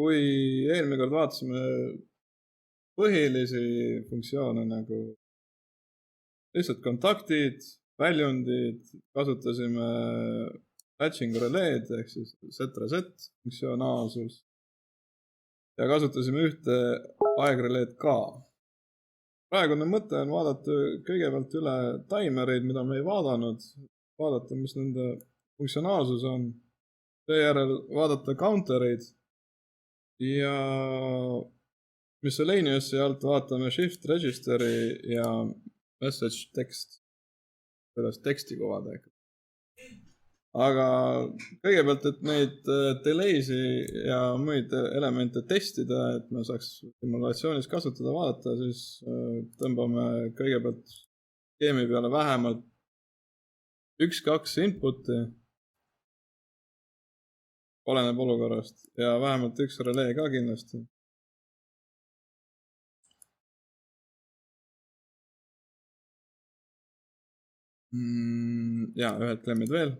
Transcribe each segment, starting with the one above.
kui eelmine kord vaatasime põhilisi funktsioone nagu lihtsalt kontaktid, väljundid, kasutasime batching relay'd ehk siis set-reset funktsionaalsus ja kasutasime ühte aegrelay'd ka. Praegune mõte on vaadata kõigepealt üle timereid, mida me ei vaadanud, vaadata, mis nende funktsionaalsus on, seejärel vaadata countereid ja miscellaneous'i alt vaatame shift registeri ja message text, sellest teksti kuvada. Aga kõigepealt, et neid delay'si ja muid elemente testida, et me saaks simulatsioonis kasutada, vaadata, siis tõmbame kõigepealt skeemi peale vähemalt 1-2 input'i, oleneb olukorrast, ja vähemalt üks relay ka kindlasti. Ja ühed klemmid veel.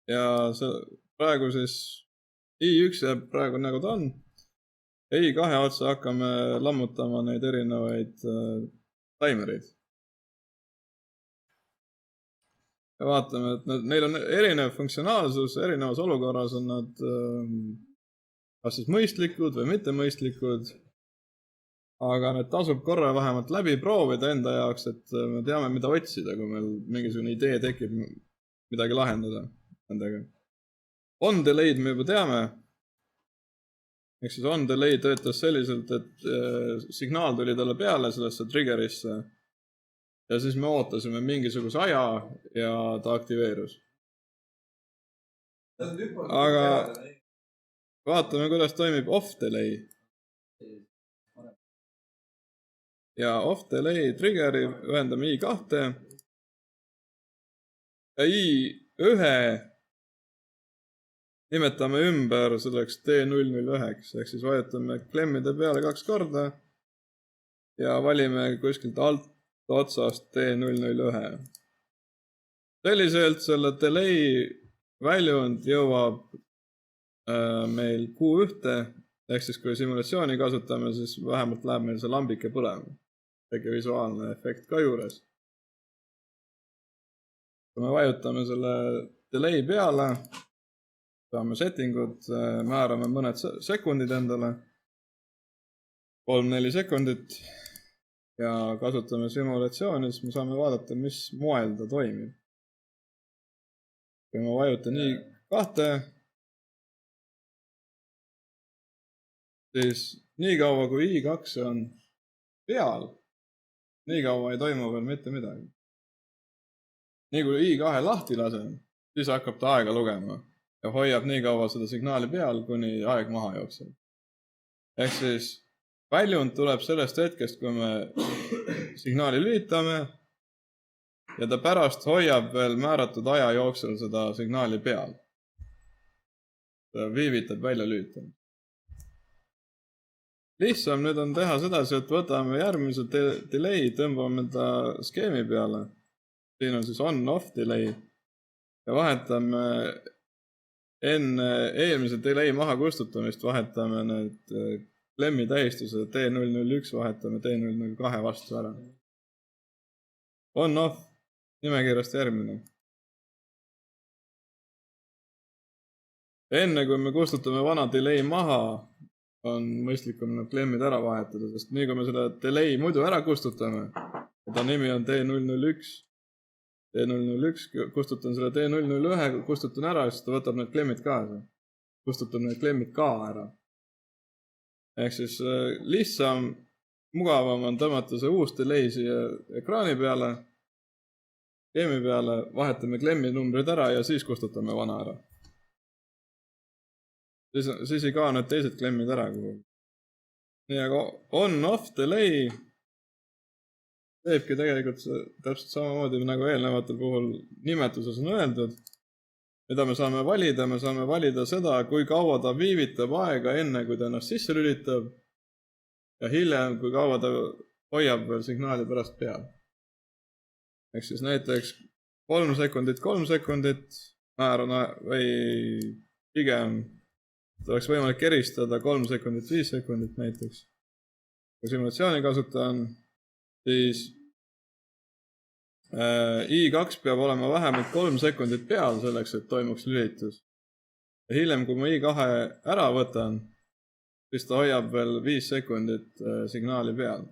Ja praegu siis i1 jääb praegu nagu ta on. i2 otsa hakkame lammutama neid erinevaid timereid. Ja vaatame, et neil on erinev funktsionaalsus, erinevas olukorras on nad kas siis mõistlikud või mitte mõistlikud. Aga need tasub korra vähemalt läbi proovida enda jaoks, et me teame, mida otsida, kui meil mingisugune idee tekib midagi lahendada nendega. On delay'd me juba teame. Ehk siis on delay töötas selliselt, et signaal tuli talle peale sellesse triggerisse ja siis me ootasime mingisuguse aja ja ta aktiveerus. Aga vaatame, kuidas toimib off delay. Ja off delay triggeri ühendame i2 ja i1 nimetame ümber selleks T001, ehk siis vajutame klemmide peale 2 korda ja valime kuskilt alt otsast T001. Selliselt selle delay väljund jõuab meil Q1, ehk siis kui simulatsiooni kasutame, siis vähemalt läheb meil see lambike põlema. Tegi visuaalne efekt ka juures. Kui me vajutame selle delay peale, saame settingud, määrame mõned sekundid endale, 3-4 sekundit ja kasutame simulatsiooni, siis me saame vaadata, mis moel ta toimib. Kui ma vajutan i2, siis nii kaua kui i2 on peal, nii kaua ei toimu veel mitte midagi. Nii kui i2 lahti lasen, siis hakkab ta aega lugema ja hoiab nii kaua seda signaali peal, kuni aeg maha jookseb. Ehk siis väljund tuleb sellest hetkest, kui me signaali lülitame ja ta pärast hoiab veel määratud aja jooksul seda signaali peal. Ta viivitab välja lülitama. Lihtsam nüüd on teha sedasi, et võtame järgmise delay, tõmbame ta skeemi peale. Siin on siis on-off delay ja vahetame enne eelmise delay maha kustutamist, vahetame need klemmi tähistuse T001, vahetame T002 vastu ära. On-off, nimekirjast järgmine. Enne kui me kustutame vana delay maha, on mõistlikum need klemmid ära vahetada, sest nii kui me selle delay muidu ära kustutame, ta nimi on T001, kustutan selle T001, kustutan ära, siis ta võtab need klemmid kaasa. Kustutan need klemmid ka ära. Ehk siis lihtsam, mugavam on tõmmata see uus delay siia ekraani peale, skeemi peale, vahetame klemmi numbrid ära ja siis kustutame vana ära. Siis ei kao need teised klemmid ära. Nii, aga on-off delay teebki tegelikult täpselt samamoodi nagu eelnevatel puhul nimetuses on öeldud. Mida me saame valida seda, kui kaua ta viivitab aega enne, kui ta ennast sisse lülitab ja hiljem, kui kaua ta hoiab veel signaali pärast peal. Ehk siis näiteks 3 sekundit, määrana või pigem oleks võimalik eristada 3 sekundit, 5 sekundit näiteks. Kui simulatsiooni kasutan, siis i2 peab olema vähemalt 3 sekundit peal selleks, et toimuks lülitus. Ja hiljem, kui ma i2 ära võtan, siis ta hoiab veel 5 sekundit signaali peal.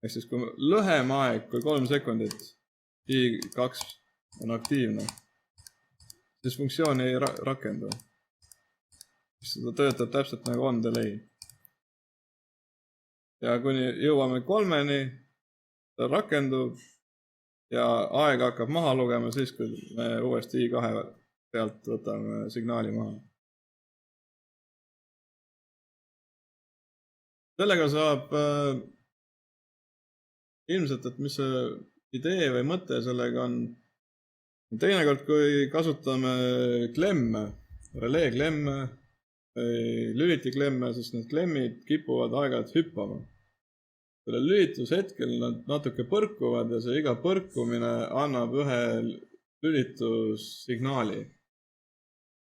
Ehk siis kui lühem aeg kui 3 sekundit i2 on aktiivne, siis funktsioon ei rakendu. Siis ta töötab täpselt nagu on delay. Ja kuni jõuame 3-ni, ta rakendub ja aeg hakkab maha lugema siis, kui me uuesti i2 pealt võtame signaali maha. Sellega saab ilmselt, et mis see idee või mõte sellega on. Teinekord, kui kasutame klemme, relee klemme, lüliti klemme, siis need klemmid kipuvad aeg-ajalt hüppama. Selle lülitushetkel nad natuke põrkuvad ja see iga põrkumine annab ühe lülitussignaali.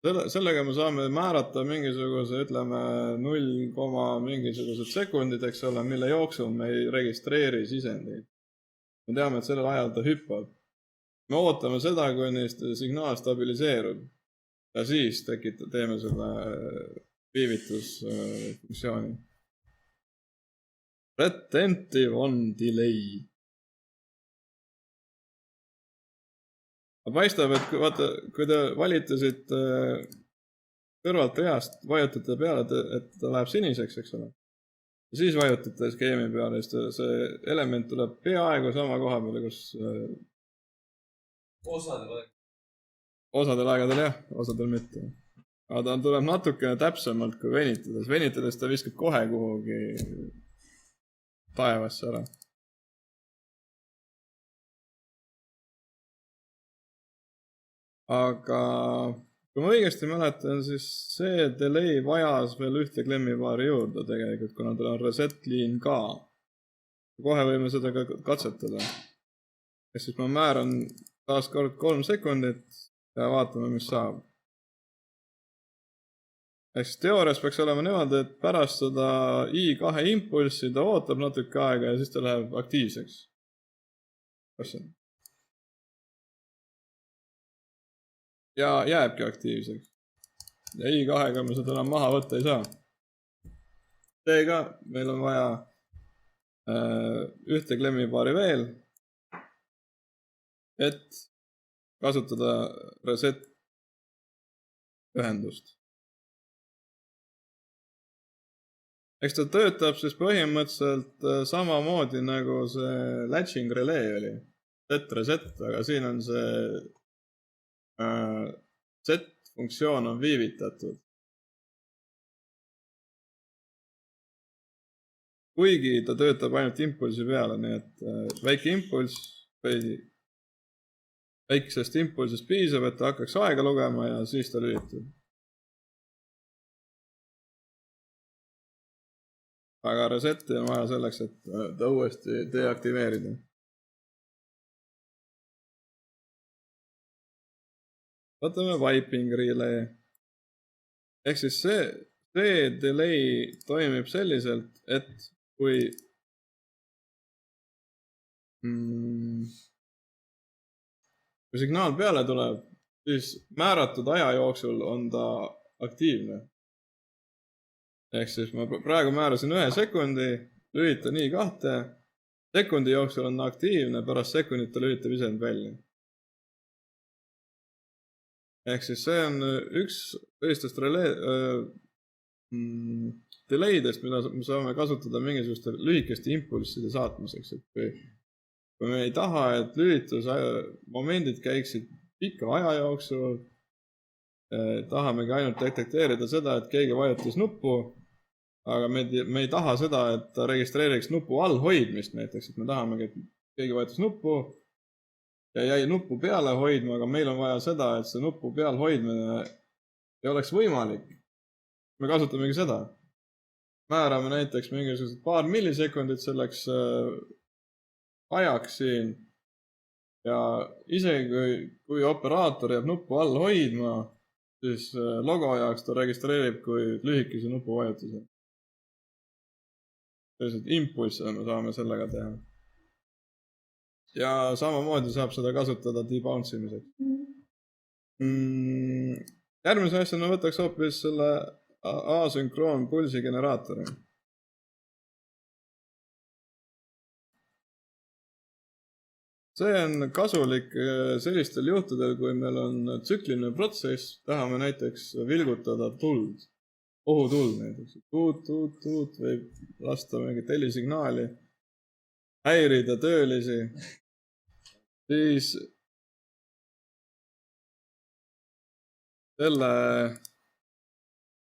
Sellega me saame määrata mingisuguse, ütleme, 0, mingisugused sekundid, eks ole, mille jooksul me ei registreeri sisendeid. Me teame, et sellel ajal ta hüppab. Me ootame seda, kuni signaal stabiliseerub ja siis teeme selle viivitusfunktsiooni. Retentive on delay. Paistab, et vaata, kui te valite siit kõrvalt reast, vajutate peale, et ta läheb siniseks, eks ole. Ja siis vajutate skeemi peale, siis see element tuleb peaaegu sama koha peale, kus osadel aegadel jah, osadel mitte. Aga ta tuleb natukene täpsemalt kui venitades. Venitades ta viskab kohe kuhugi taevasse ära. Aga kui ma õigesti mäletan, siis see delay vajas veel ühte klemmipaari juurde tegelikult, kuna tal on reset liin ka. Kohe võime seda ka katsetada. Ja siis ma määran taas kord 3 sekundit ja vaatame, mis saab. Ehk siis teoorias peaks olema niimoodi, et pärast seda i2 impulssi ta ootab natuke aega ja siis ta läheb aktiivseks. Kas see? Ja jääbki aktiivseks. Ja i2-ga me seda enam maha võtta ei saa. Seega meil on vaja ühte klemmipaari veel, et kasutada reset ühendust. Eks ta töötab siis põhimõtteliselt samamoodi nagu see latching relay oli. Set-reset, aga siin on see set-funktsioon on viivitatud. Kuigi ta töötab ainult impulsi peale, nii et väike impulss või väikesest impulsist piisab, et ta hakkaks aega lugema ja siis ta lülitub. Aga reseti on vaja selleks, et ta uuesti deaktiveerida. Võtame wiping relay. Ehk siis see delay toimib selliselt, et kui signaal peale tuleb, siis määratud aja jooksul on ta aktiivne. Ehk siis ma praegu määrasin 1 sekundi, lülitan i2, sekundi jooksul on aktiivne, pärast sekundit ta lülitab ise end välja. Ehk siis see on üks sellistest delaydest, mida me saame kasutada mingisuguste lühikeste impulsside saatmiseks. Et kui me ei taha, et lülitusmomendid käiksid pika aja jooksul, tahamegi ainult detekteerida seda, et keegi vajutas nuppu, aga me ei taha seda, et ta registreeriks nupu all hoidmist näiteks, et me tahamegi, et keegi vajutas nuppu ja jäi nuppu peale hoidma, aga meil on vaja seda, et see nuppu peal hoidmine ei oleks võimalik. Me kasutamegi seda. Määrame näiteks mingisugused paar millisekundit selleks ajaks siin ja isegi kui operaator jääb nuppu all hoidma siis logo jaoks ta registreerib kui lühikese nupuvajutuse. Sellised impulsse me saame sellega teha. Ja samamoodi saab seda kasutada debounce imiseks. Järgmise asjana võtaks hoopis selle asünkroon pulsi generaatori. See on kasulik sellistel juhtudel, kui meil on tsükliline protsess, tahame näiteks vilgutada tuld, ohutuld näiteks. Tuut, võib lasta mingit helisignaali, häirida töölisi, siis selle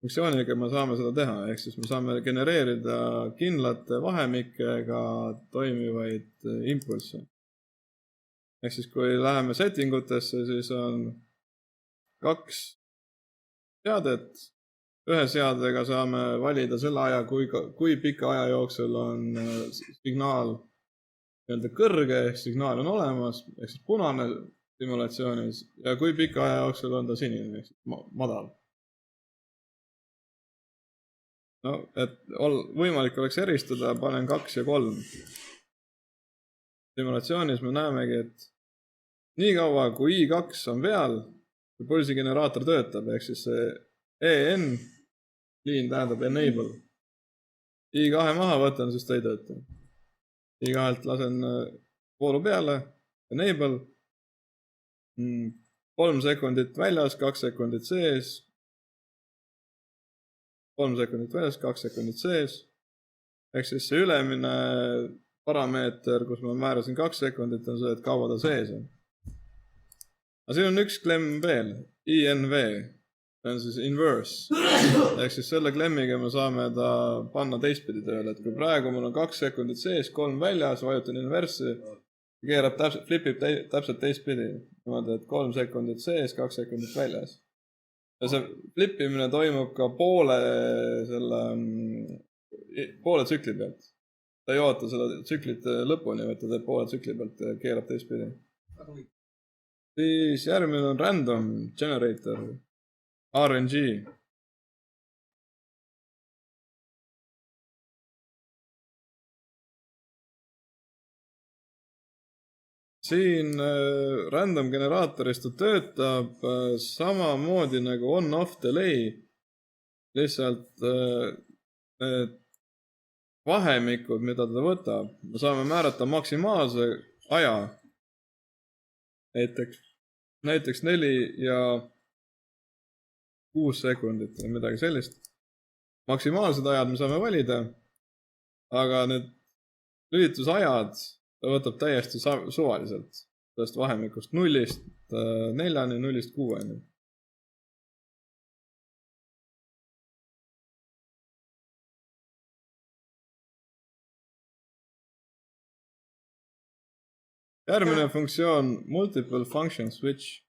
funktsiooniga me saame seda teha, ehk siis me saame genereerida kindlate vahemikega toimivaid impulsse. Ehk siis kui läheme setting utesse, siis on 2 seadet. Ühe seadega saame valida selle aja, kui pika aja jooksul on signaal kõrge, ehk signaal on olemas, ehk siis punane simulatsioonis, ja kui pika aja jooksul on ta sinine, ehk siis madal. No, et võimalik oleks eristada, panen 2 ja 3. Simulatsioonis me näemegi, et nii kaua, kui I2 on peal, kui pulsigeneraator töötab, ehk siis see EN liin tähendab enable. I2 maha võtan, siis ta ei tööta. I2-lt lasen voolu peale, enable, 3 sekundit väljas, 2 sekundit sees, 3 sekundit väljas, 2 sekundit sees, ehk siis see ülemine parameeter, kus ma määrasin 2 sekundit, on see, et kaua ta sees on. Aga siin on üks klemm veel, INV, see on siis inverse, ehk siis selle klemmiga me saame ta panna teistpidi tööle, et kui praegu mul on 2 sekundit sees, 3 väljas, vajutan inversi, keerab flipib täpselt teistpidi, niimoodi, et 3 sekundit sees, 2 sekundit väljas. Ja see flipimine toimub ka poole tsükli pealt. Ta ei oota seda tsüklit lõpuni, vaid ta teeb poole tsükli pealt ja keerab teistpidi. Siis järgmine on random generator, RNG. Siin random generatoris ta töötab samamoodi nagu on-off delay, lihtsalt need vahemikud, mida ta võtab, me saame määrata maksimaalse aja, näiteks 4 ja 6 sekundit või midagi sellist. Maksimaalsed ajad me saame valida, aga need lülitusajad ta võtab täiesti suvaliselt, sellest vahemikust 0-st 4-ni, 0-st 6-ni. Järgmine funktsioon, multiple function switch.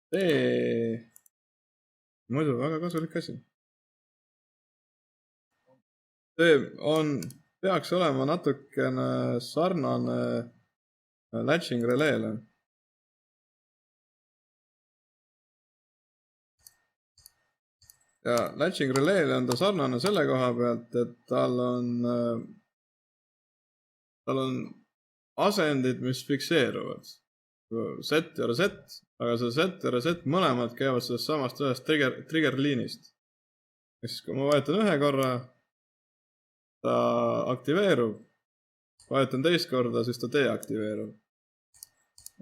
See muidu väga kasulik asi. See peaks olema natukene sarnane latching relay'le. Ja latching relay'le on ta sarnane selle koha pealt, et tal on asendid, mis fikseeruvad. Set ja reset, aga see set ja reset mõlemad käivad sellest samast ühest trigger liinist. Siis kui ma vajutan ühe korra, ta aktiveerub, vajutan teist korda, siis ta deaktiveerub.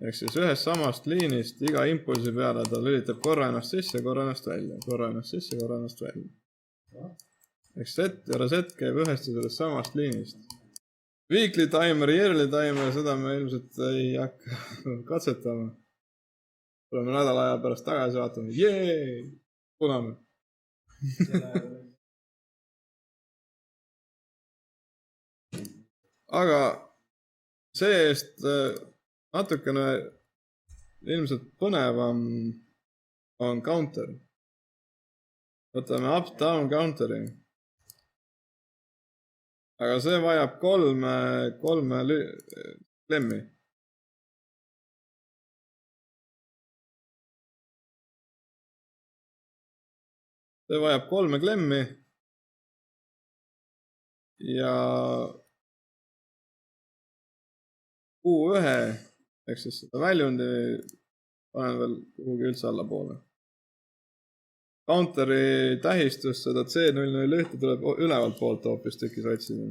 Ehk siis ühest samast liinist iga impulsi peale ta lülitab korra ennast sisse, korra ennast välja, korra ennast sisse, korra ennast välja. Ehk set ja reset käib ühest ja sellest samast liinist. Weekly timer, yearly timer, seda me ilmselt ei hakka katsetama. Oleme nädala aja pärast tagasi vaatama. Jee! Punane. Aga see-eest natukene ilmselt põnevam on counter. Võtame up-down counteri. Aga see vajab kolme klemmi. see vajab 3 klemmi ja Q1 ehk siis seda väljundi panen veel kuhugi üldse allapoole. Counteri tähistus seda C001 tuleb ülevalt poolt hoopis tükis otsida.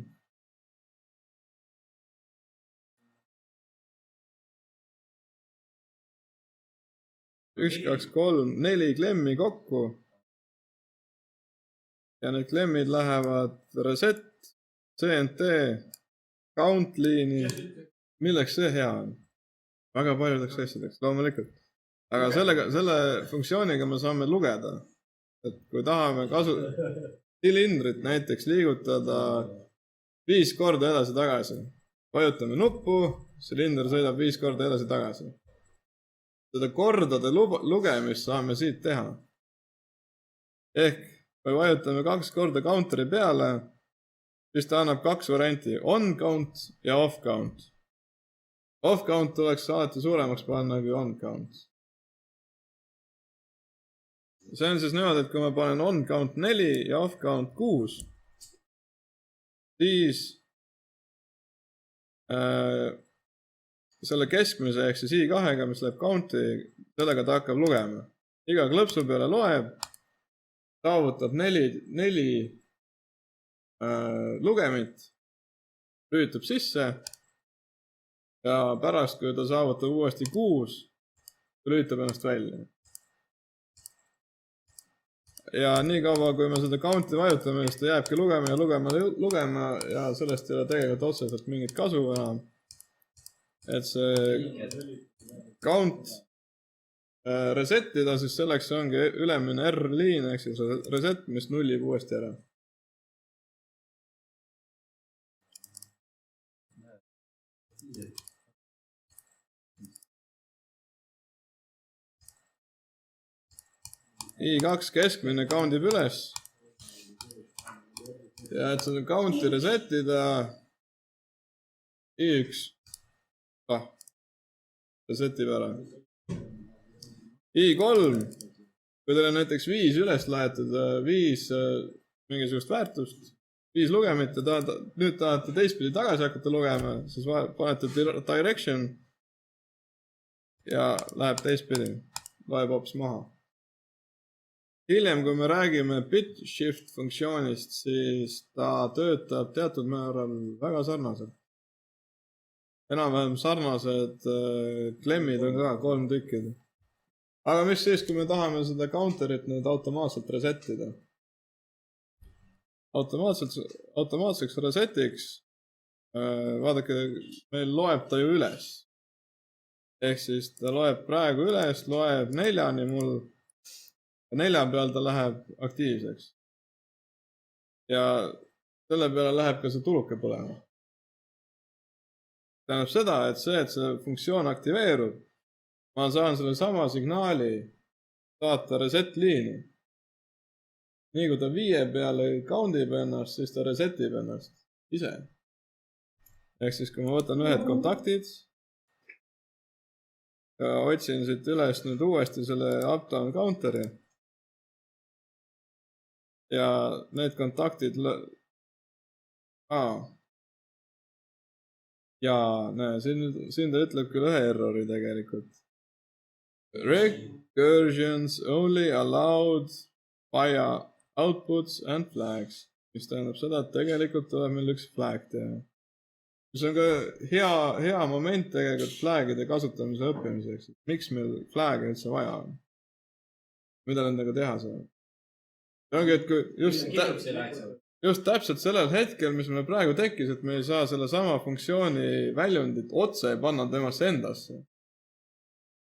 Üks, kaks, kolm, 4 klemmi kokku. Ja need klemmid lähevad reset, CNT, count liini. Milleks see hea on? Väga paljudeks asjadeks, loomulikult. Aga selle funktsiooniga me saame lugeda, et kui tahame silindrit näiteks liigutada 5 korda edasi-tagasi. Vajutame nuppu, silinder sõidab 5 korda edasi-tagasi. Seda kordade lugemist saame siit teha. Ehk kui vajutame 2 korda counteri peale, siis ta annab 2 varianti, on count ja off count. Off count tuleks alati suuremaks panna kui on count. See on siis niimoodi, et kui ma panen on count 4 ja off count 6, siis selle keskmise ehk siis I2-ga, mis läheb counti, sellega ta hakkab lugema. Iga klõpsu peale loeb, saavutab 4 lugemit, lülitub sisse ja pärast, kui ta saavutab uuesti 6, lülitab ennast välja. Ja nii kaua, kui me seda counti vajutame, siis ta jääbki lugema ja sellest ei ole tegelikult otseselt mingit kasu enam. Et see count resetida, siis selleks ongi ülemine R-liin, ehk siis reset, mis nullib uuesti ära. I2 keskmine countib üles. Ja et seda counti resetida, I1 resetib ära. I3, kui teil on näiteks 5 üles laetud, 5 mingisugust väärtust, 5 lugemit ja nüüd tahate teistpidi tagasi hakata lugema, siis panete direction ja läheb teistpidi, loeb hoopis maha. Hiljem, kui me räägime bit shift funktsioonist, siis ta töötab teatud määral väga sarnaselt. Enam-vähem sarnased klemmid on ka 3 tükkid. Aga mis siis, kui me tahame seda counterit nüüd automaatselt resetida? Automaatseks resetiks, vaadake, meil loeb ta ju üles. Ehk siis ta loeb praegu üles, loeb 4-ni mul. 4 peal ta läheb aktiivseks. Ja selle peale läheb ka see tuluke põlema. Tähendab seda, et see funktsioon aktiveerub, ma saan selle sama signaali saata reset liini. Nii kui ta 5 peale countib ennast, siis ta resetib ennast ise. Ehk siis kui ma võtan ühed kontaktid ja otsin siit üles nüüd uuesti selle up-down counteri, ja need kontaktid ja näe, siin ta ütleb küll ühe errori tegelikult. Recursions only allowed via outputs and flags, mis tähendab seda, et tegelikult tuleb meil üks flag teha. See on ka hea moment tegelikult flagide kasutamise õppimiseks. Miks meil flag'e üldse vaja on? Mida nendega teha saab? Ongi, et kui just täpselt sellel hetkel, mis meil praegu tekkis, et me ei saa selle sama funktsiooni väljundit otse panna temasse endasse.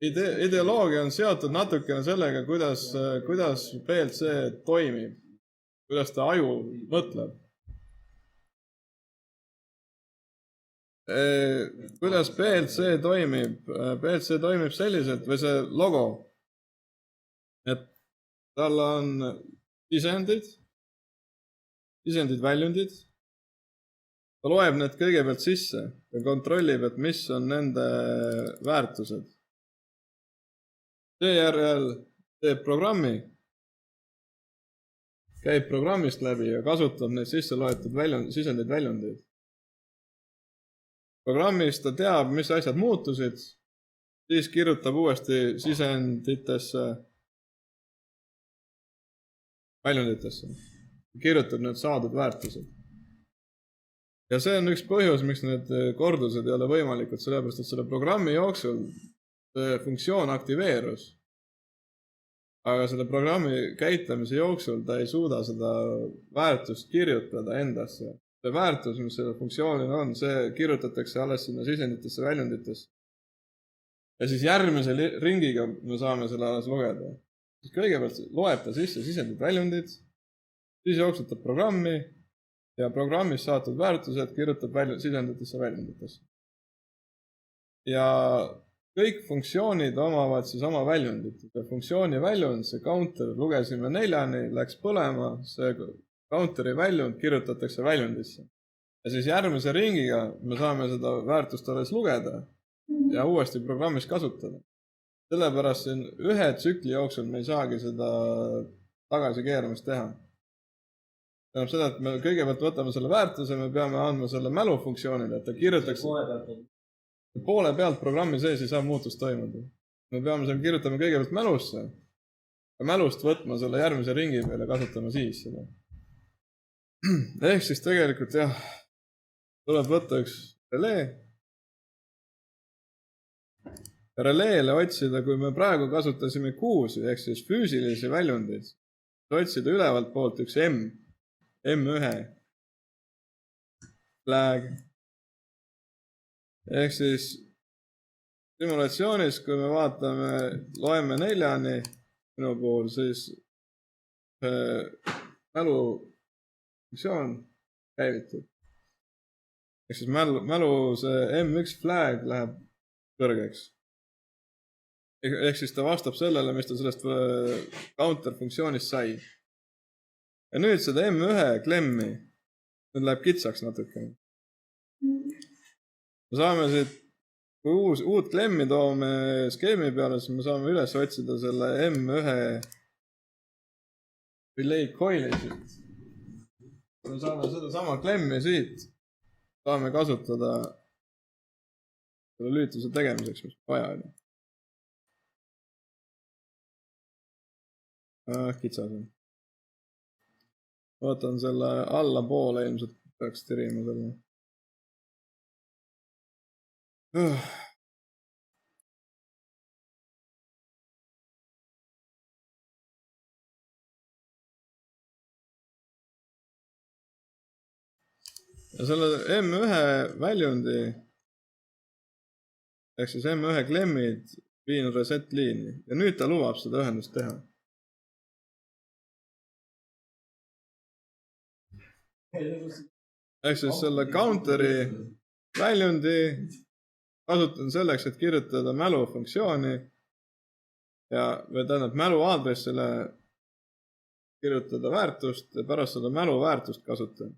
Ideoloogia on seotud natukene sellega, kuidas PLC toimib, kuidas ta aju mõtleb. Kuidas PLC toimib? PLC toimib selliselt, või see logo, et tal on sisendid, väljundid. Ta loeb need kõigepealt sisse ja kontrollib, et mis on nende väärtused. Seejärel teeb programmi käib programmist läbi ja kasutab neid sisse loetud sisendeid väljundeid. Programmis ta teab, mis asjad muutusid, siis kirjutab uuesti sisenditesse, väljunditesse. Kirjutab need saadud väärtused. Ja see on üks põhjus, miks need kordused ei ole võimalikud, sellepärast, et selle programmi jooksul see funktsioon aktiveerus. Aga selle programmi käitlemise jooksul ta ei suuda seda väärtust kirjutada endasse. See väärtus, mis selle funktsioonil on, see kirjutatakse alles sinna sisenditesse, väljunditesse. Ja siis järgmise ringiga me saame selle alles lugeda. Siis kõigepealt loeb ta sisse sisendid, väljundid, siis jooksutab programmi ja programmis saadud väärtused kirjutab sisenditesse, väljunditesse. Ja kõik funktsioonid omavad siis oma väljundit. Funktsiooni väljund, see counter, lugesime 4, läks põlema, see counteri väljund kirjutatakse väljundisse. Ja siis järgmise ringiga me saame seda väärtust alles lugeda ja uuesti programmis kasutada. Sellepärast siin ühe tsükli jooksul me ei saagi seda tagasikeeramist teha. Tähendab seda, et me kõigepealt võtame selle väärtuse, me peame andma selle mälufunktsioonile, et ta kirjutaks poole pealt programmi sees ei saa muutust toimuda. Me peame selle kirjutama kõigepealt mälusse ja mälust võtma selle järgmise ringi peale ja kasutama siis seda. Ehk siis tegelikult jah, tuleb võtta üks relee. Releele otsida, kui me praegu kasutasime 6, ehk siis füüsilisi väljundeid, otsida ülevalt poolt üks M1 flag. Ehk siis simulatsioonis, kui me vaatame, loeme 4 minu puhul, siis mälu funktsioon käivitub. Ehk siis mälu see M1 flag läheb kõrgeks. Ehk siis ta vastab sellele, mis ta sellest counter funktsioonist sai. Ja nüüd seda M1 klemmi, nüüd läheb kitsaks natukene. Me saame siit, kui uut klemmi toome skeemi peale, siis me saame üles otsida selle M1 relay coil'i siit. Me saame seda sama klemmi siit, saame kasutada selle lülituse tegemiseks, mis vaja oli. Kitsas on. Võtan selle allapoole, ilmselt peaks tirima selle. Ja selle M1 väljundi, ehk siis M1 klemmid viin reset liini ja nüüd ta lubab seda ühendust teha. Ehk siis selle counteri väljundi kasutan selleks, et kirjutada mälu funktsiooni ja tähendab mälu aadressile kirjutada väärtust ja pärast seda mälu väärtust kasutan.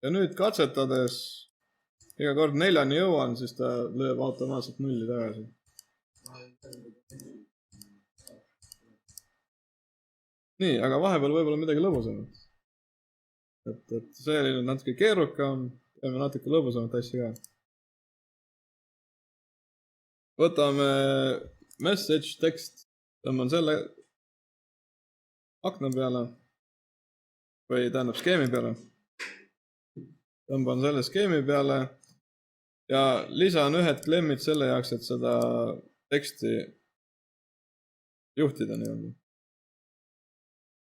Ja nüüd katsetades iga kord 4 jõuan, siis ta lööb automaatselt 0 tagasi. Nii, aga vahepeal võib-olla midagi lõbusamat. Et see oli nüüd natuke keerukam, teeme natuke lõbusamat asja ka. Võtame message text, tõmban selle akna peale või tähendab skeemi peale. Tõmban selle skeemi peale ja lisan ühed klemmid selle jaoks, et seda teksti juhtida nii-öelda.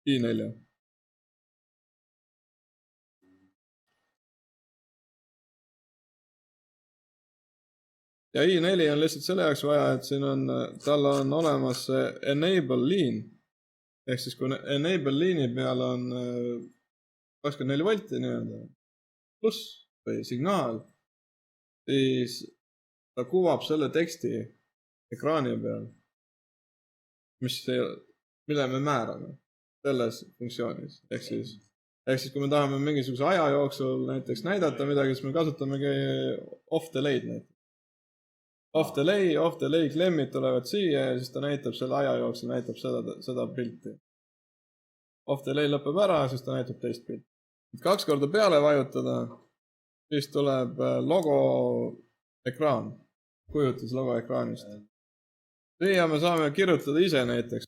I4. Ja I4 on lihtsalt selle jaoks vaja, et siin on, tal on olemas enable liin. Ehk siis kui enable liini peal on 24 volti nii-öelda pluss või signaal, siis ta kuvab selle teksti ekraani peal, mille me määrame selles funktsioonis. Ehk siis kui me tahame mingisuguse aja jooksul näiteks näidata midagi, siis me kasutamegi off delay'd näiteks. Off delay klemmid tulevad siia ja siis ta näitab selle aja jooksul, näitab seda pilti. off delay lõpeb ära, siis ta näitab teist pilti. 2 korda peale vajutada, siis tuleb logo ekraan, kujutis logo ekraanist. Siia me saame kirjutada ise näiteks.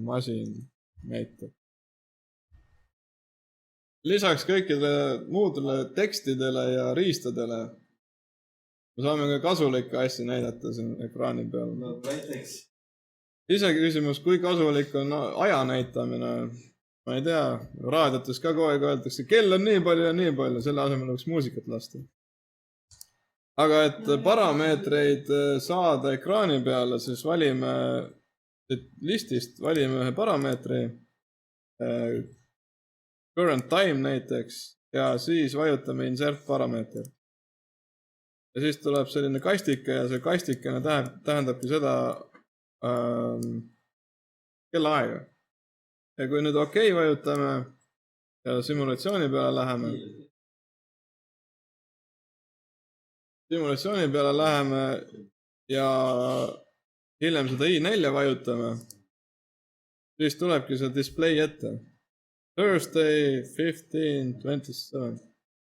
Masin näitab. Lisaks kõikidele muudele tekstidele ja riistadele me saame ka kasulikke asju näidata siin ekraani peal. No näiteks. Iseküsimus, kui kasulik on aja näitamine. Ma ei tea, raadiotes ka kogu aeg öeldakse, kell on nii palju ja nii palju, selle asemel võiks muusikat lasta. Aga et parameetreid saada ekraani peale, siis valime listist, valime ühe parameetri, current time näiteks, ja siis vajutame insert parameeter. Ja siis tuleb selline kastike ja see kastikene tähendabki seda kellaaega. Ja kui nüüd OK vajutame ja simulatsiooni peale läheme ja hiljem seda i4 vajutame, siis tulebki see display ette. Thursday 15:27.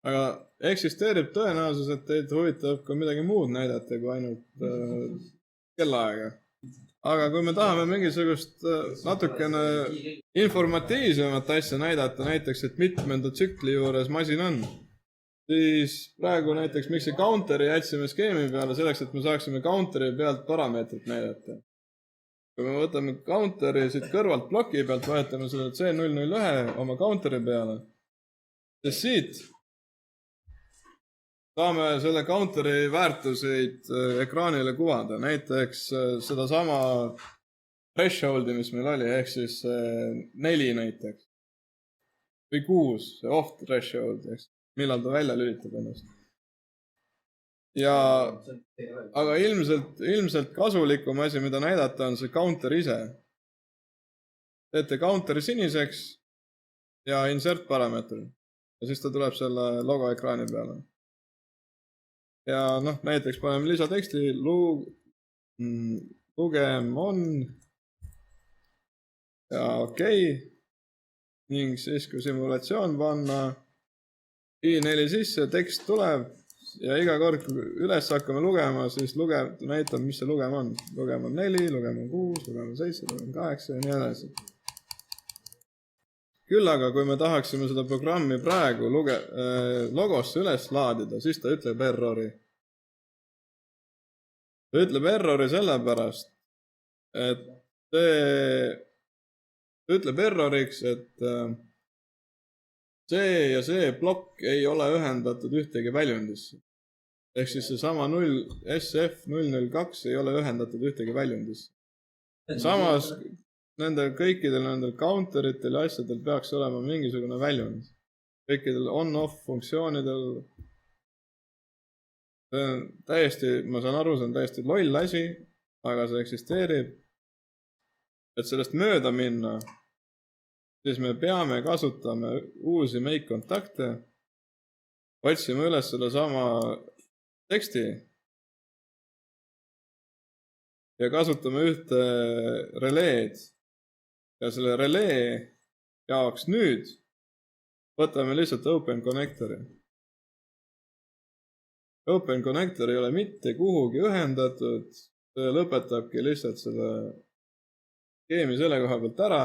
Aga eksisteerib tõenäosus, et teid huvitab ka midagi muud näidata kui ainult kellaaega. Aga kui me tahame mingisugust natukene informatiivsemat asja näidata, näiteks, et mitmenda tsükli juures masin on, siis praegu näiteks miks see counteri jätsime skeemi peale selleks, et me saaksime counteri pealt parameetrit näidata. Kui me võtame counteri siit kõrvalt ploki pealt, vahetame selle C001 oma counteri peale, siis siit saame selle counteri väärtuseid ekraanile kuvada. Näiteks seda sama thresholdi, mis meil oli, ehk siis 4 näiteks. Või 6, see off threshold, millal ta välja lülitab ennast. Aga ilmselt kasulikum asi, mida näidata, on see counter ise. Teete counteri siniseks ja insert parameetri. Ja siis ta tuleb selle logo ekraani peale. Ja näiteks paneme lisateksti lugem on ja OK. Ning siis, kui simulatsioon panna i4 sisse, tekst tuleb ja iga kord, kui üles hakkame lugema, siis näitab, mis see lugem on. Lugem on 4, lugem on 6, lugem on 7, lugem on 8 ja nii edasi. Küll aga, kui me tahaksime seda programmi praegu logosse üles laadida, siis ta ütleb errori. Ta ütleb errori sellepärast, et ütleb erroriks, et see ja see plokk ei ole ühendatud ühtegi väljundisse. Ehk siis see sama SF002 ei ole ühendatud ühtegi väljundisse. Samas kõikidel nendel counteritel ja asjadel peaks olema mingisugune väljund. Kõikidel on-off funktsioonidel. Ma saan aru, see on täiesti loll asi, aga see eksisteerib. Et sellest mööda minna, siis me peame kasutama uusi make kontakte, otsime üles selle sama teksti ja kasutame ühte releed. Ja selle relee jaoks nüüd võtame lihtsalt Open Connectori. Open Connector ei ole mitte kuhugi ühendatud, see lõpetabki lihtsalt selle skeemi selle koha pealt ära.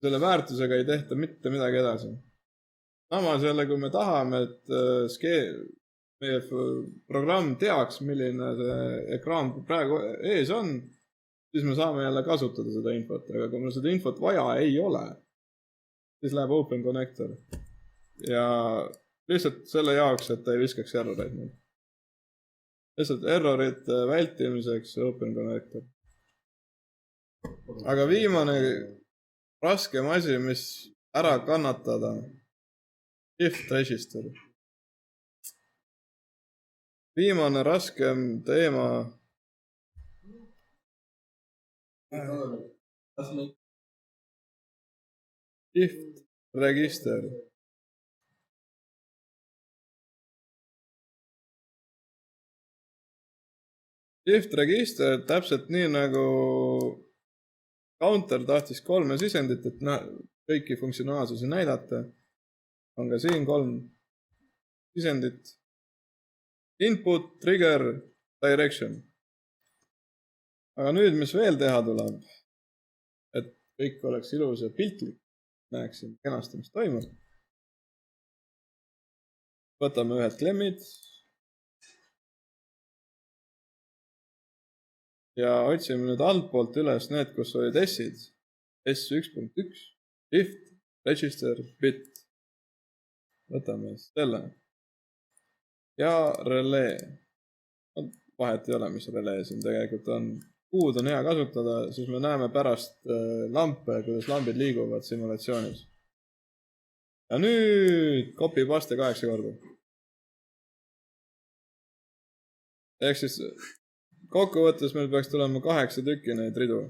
Selle väärtusega ei tehta mitte midagi edasi. Samas jälle, kui me tahame, et meie programm teaks, milline see ekraan praegu ees on, siis me saame jälle kasutada seda infot. Aga kui meil seda infot vaja ei ole, siis läheb Open Connector. Ja lihtsalt selle jaoks, et ta ei viskaks erroreid. Lihtsalt errorite vältimiseks Open Connector. Aga viimane raskem asi, mis ära kannatada, shift register. Viimane raskem teema. Shift register. Shift register täpselt nii nagu counter tahtis 3 sisendit, et kõiki funktsionaalsusi näidata. On ka siin 3 sisendit. Input, trigger, direction. Aga nüüd, mis veel teha tuleb, et kõik oleks ilus ja piltlik, näeksin kenasti, mis toimub. Võtame ühed klemmid ja otsime nüüd altpoolt üles need, kus olid S-id. S1.1, shift, register, bit. Võtame selle. Ja relee. Vahet ei ole, mis relee siin tegelikult on. Kuud on hea kasutada, siis me näeme pärast lampe, kuidas lambid liiguvad simulatsioonis. Ja nüüd copy paste 8 korda. Ehk siis kokkuvõttes meil peaks tulema 8 tükki neid ridu.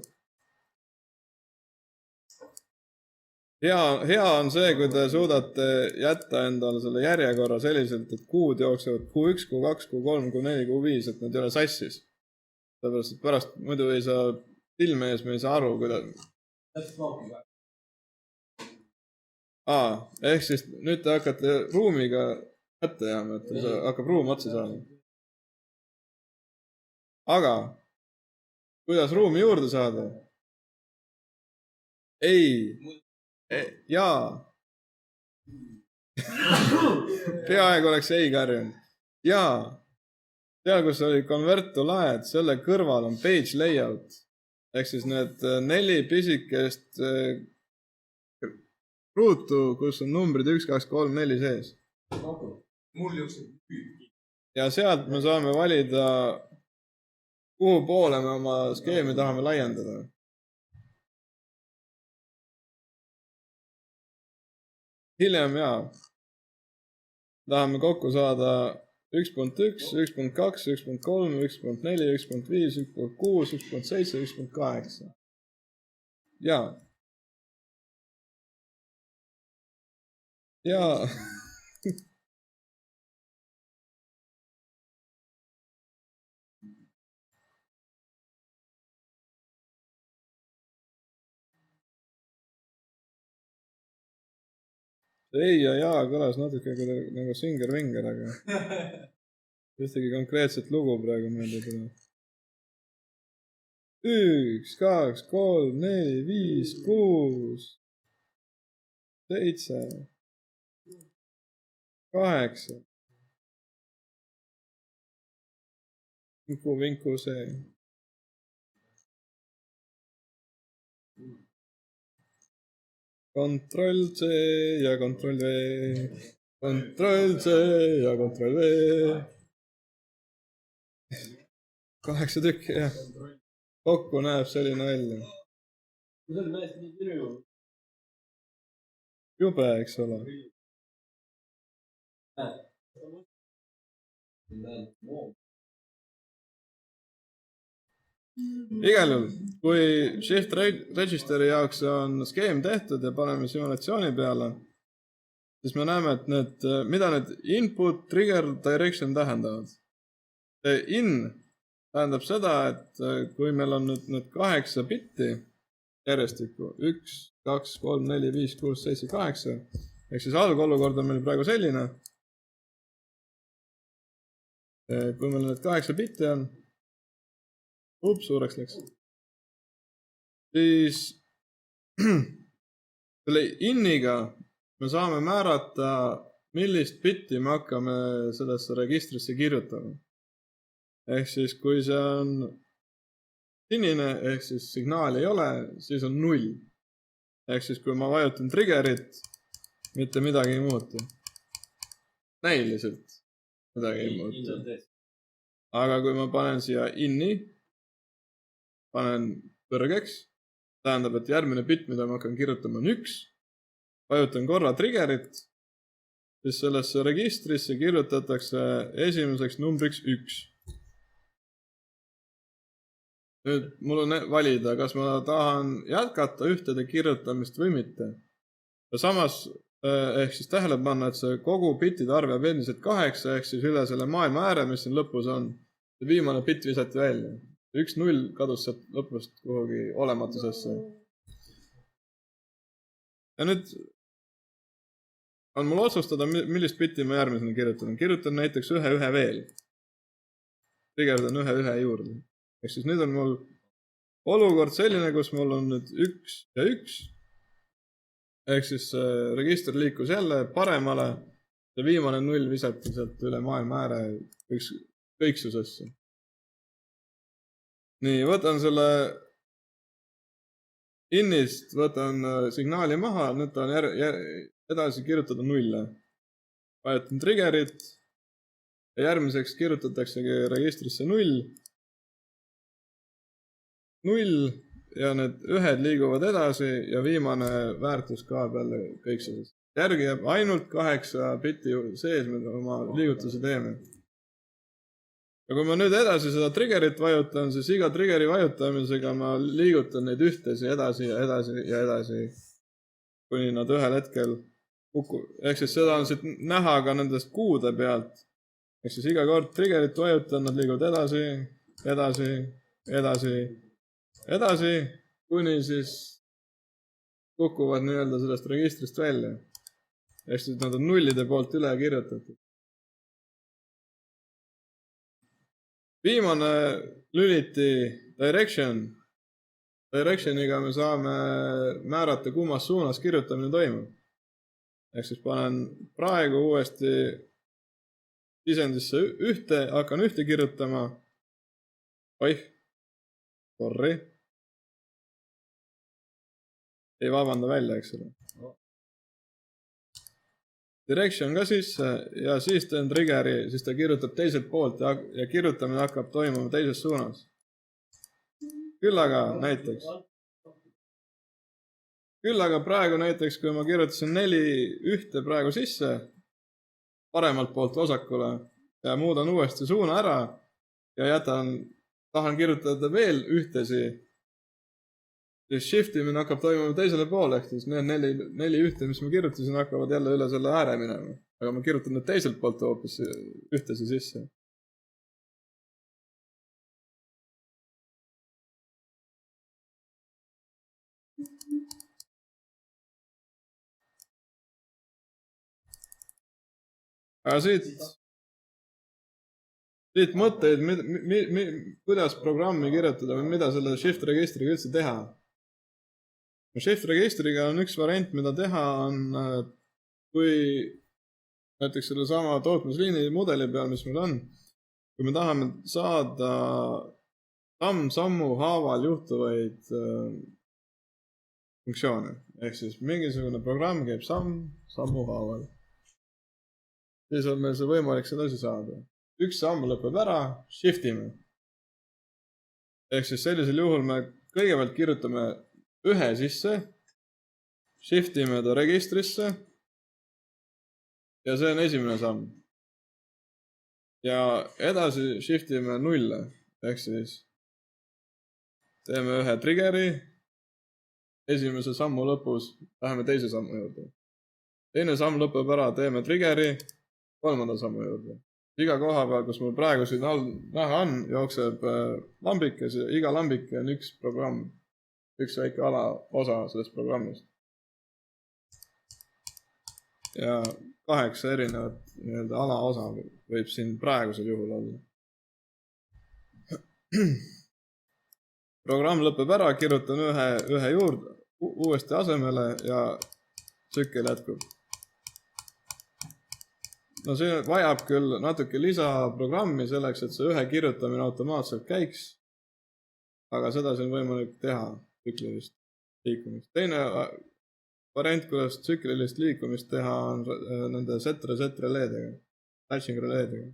Hea on see, kui te suudate jätta endale selle järjekorra selliselt, et kuud jooksevad Q1, Q2, Q3, Q4, Q5, et nad ei ole sassis. Sellepärast, et pärast muidu ei saa filmi ees, me ei saa aru, kuidas. Ehk siis nüüd te hakkate ruumiga kätte jääma, et hakkab ruum otsa saama. Aga kuidas ruumi juurde saada? Jaa. Peaaegu oleks ei karjunud. Jaa. Seal, kus oli convert to laed, selle kõrval on page layout. Ehk siis need 4 pisikest ruutu, kus on numbrid 1, 2, 3, 4 sees. Mul jookseb. Ja sealt me saame valida, kuhu poole me oma skeemi tahame laiendada. Hiljem tahame kokku saada 1.1, 1.2, 1.3, 1.4, 1.5, 1.6, 1.7, 1.8. Jaa. Ei ja jaa kõlas natuke nagu singer-vinger, aga ühtegi konkreetset lugu praegu meelde tule. 1, 2, 3, 4, 5, 6, 7, 8. Vinku see. Control C ja Control V. Control C ja Control V. 8 tükki, jah. Kokku näeb selline välja. See on meest nii kirju. Jube, eks ole. Igal juhul, kui shift registeri jaoks on skeem tehtud ja paneme simulatsiooni peale, siis me näeme, et mida need input, trigger, direction tähendavad. In tähendab seda, et kui meil on nüüd need 8 bitti järjestikku, 1, 2, 3, 4, 5, 6, 7, 8, ehk siis algolukord on meil praegu selline. Kui meil need 8 bitti on, suureks läks. Siis selle inniga me saame määrata, millist bitti me hakkame sellesse registrisse kirjutama. Ehk siis, kui see on sinine, ehk siis signaali ei ole, siis on 0. Ehk siis, kui ma vajutan triggerit, mitte midagi ei muutu. Näiliselt midagi ei muutu. Aga kui ma panen siia inni, panen kõrgeks, tähendab, et järgmine bitt, mida ma hakkan kirjutama on 1, vajutan korra triggerit, siis sellesse registrisse kirjutatakse esimeseks numbriks 1. Nüüd mul on valida, kas ma tahan jätkata ühtede kirjutamist või mitte. Ja samas, ehk siis tähele panna, et see kogu bittide arv jääb endiselt 8, ehk siis üle selle maailma ääre, mis siin lõpus on, see viimane bitt visati välja. 1-0 kadus sealt lõpust kuhugi olematusesse. ja nüüd on mul otsustada, millist bitti ma järgmisena kirjutan. Kirjutan näiteks 1 veel. Trigerdan 1 juurde. Ehk siis nüüd on mul olukord selline, kus mul on nüüd 1 ja 1. Ehk siis register liikus jälle paremale. Ja viimane 0 visati sealt üle maailma ääre kõiksusesse. Nii, võtan selle innist, võtan signaali maha, nüüd ta on edasi kirjutada 0. Vajutan triggerit ja järgmiseks kirjutataksegi registrisse 0. 0 ja need 1 liiguvad edasi ja viimane väärtus kaob jälle kõiksusest. Järgi jääb ainult 8 bitti sees, mida oma liigutuse teeme. Ja kui ma nüüd edasi seda triggerit vajutan, siis iga triggeri vajutamisega ma liigutan neid ühtesi edasi ja edasi ja edasi, kuni nad ühel hetkel ehk siis seda on siit näha ka nendest kuude pealt. Ehk siis iga kord triggerit vajutan, nad liiguvad edasi, edasi, edasi, edasi, kuni siis kukuvad nii-öelda sellest registrist välja. Ehk siis nad on nullide poolt üle kirjutatud. Viimane lüliti direction. Directioniga me saame määrata, kummas suunas kirjutamine toimub. Ehk siis panen praegu uuesti sisendisse 1, hakkan 1 kirjutama. Oih, sorry. Ei vabanda välja, eks ole. Direction ka sisse ja siis teen triggeri, siis ta kirjutab teiselt poolt ja kirjutamine hakkab toimuma teises suunas. Küll aga praegu näiteks, kui ma kirjutasin 4 praegu sisse paremalt poolt vasakule ja muudan uuesti suuna ära ja tahan kirjutada veel 1, siis shiftimine hakkab toimuma teisele poole, ehk siis need 4 1, mis ma kirjutasin, hakkavad jälle üle selle ääre minema. Aga ma kirjutan need teiselt poolt hoopis 1 sisse. Aga siit mõtteid, kuidas programmi kirjutada või mida selle shift registriga üldse teha. Shift registriga on üks variant, mida teha on, kui näiteks selle sama tootmisliini mudeli peal, mis meil on, kui me tahame saada sammu haaval juhtuvaid funktsioone. Ehk siis mingisugune programm käib sammu haaval. Siis on meil see võimalik sedasi saada. Üks samm lõpeb ära, shiftime. Ehk siis sellisel juhul me kõigepealt kirjutame 1 sisse, shiftime ta registrisse ja see on esimene samm. Ja edasi shiftime 0, ehk siis teeme 1 triggeri, esimese sammu lõpus läheme teise sammu juurde. Teine samm lõpeb ära, teeme triggeri, 3. sammu juurde. Iga koha peal, kus mul praegu siin all näha on, jookseb lambikes ja iga lambike on üks programm. Üks väike alaosa sellest programmist. Ja 8 erinevat nii-öelda alaosa võib siin praegusel juhul olla. Programm lõpeb ära, kirjutan 1 juurde uuesti asemele ja tsükkel jätkub. No see vajab küll natuke lisaprogrammi selleks, et see 1 kirjutamine automaatselt käiks, aga seda siin võimalik teha. Tsüklilist liikumist. Teine variant, kuidas tsüklilist liikumist teha, on nende set reledega, latching reledega.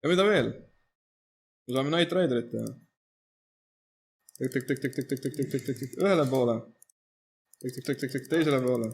Ja mida veel? Me saame Night Riderit teha. Ühele poole. Teisele poole.